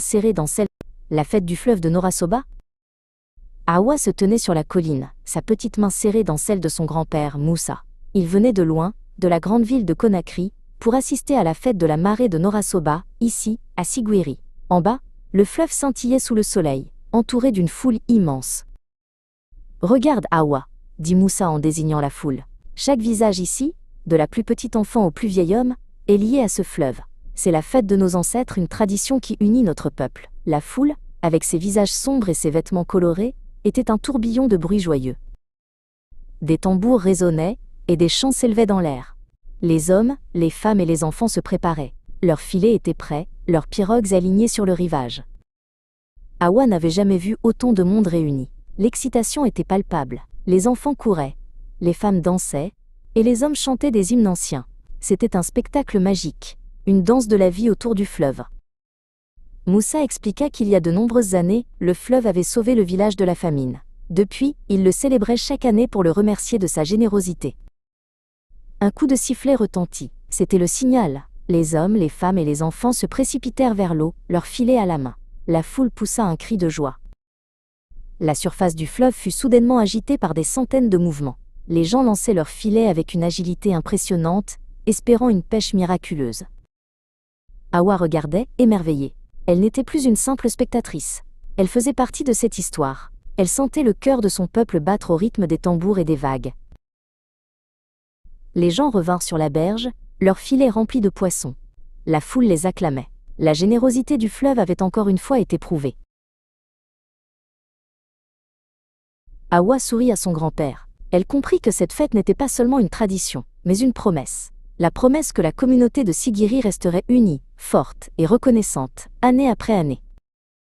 serrée dans celle, la fête du fleuve de Norasoba. Awa se tenait sur la colline, sa petite main serrée dans celle de son grand-père, Moussa. Il venait de loin, de la grande ville de Conakry, pour assister à la fête de la marée de Norasoba, ici, à Siguiri. En bas, le fleuve scintillait sous le soleil, entouré d'une foule immense. « Regarde Awa, dit Moussa en désignant la foule. Chaque visage ici, de la plus petite enfant au plus vieil homme, est lié à ce fleuve. C'est la fête de nos ancêtres, une tradition qui unit notre peuple. » La foule, avec ses visages sombres et ses vêtements colorés, était un tourbillon de bruit joyeux. Des tambours résonnaient, et des chants s'élevaient dans l'air. Les hommes, les femmes et les enfants se préparaient. Leurs filets étaient prêts, leurs pirogues alignées sur le rivage. Awa n'avait jamais vu autant de monde réuni. L'excitation était palpable. Les enfants couraient, les femmes dansaient, et les hommes chantaient des hymnes anciens. C'était un spectacle magique, une danse de la vie autour du fleuve. Moussa expliqua qu'il y a de nombreuses années, le fleuve avait sauvé le village de la famine. Depuis, il le célébrait chaque année pour le remercier de sa générosité. Un coup de sifflet retentit. C'était le signal. Les hommes, les femmes et les enfants se précipitèrent vers l'eau, leurs filets à la main. La foule poussa un cri de joie. La surface du fleuve fut soudainement agitée par des centaines de mouvements. Les gens lançaient leurs filets avec une agilité impressionnante, espérant une pêche miraculeuse. Awa regardait, émerveillée. Elle n'était plus une simple spectatrice. Elle faisait partie de cette histoire. Elle sentait le cœur de son peuple battre au rythme des tambours et des vagues. Les gens revinrent sur la berge, leurs filets remplis de poissons. La foule les acclamait. La générosité du fleuve avait encore une fois été prouvée. Awa sourit à son grand-père. Elle comprit que cette fête n'était pas seulement une tradition, mais une promesse. La promesse que la communauté de Siguiri resterait unie, forte et reconnaissante, année après année.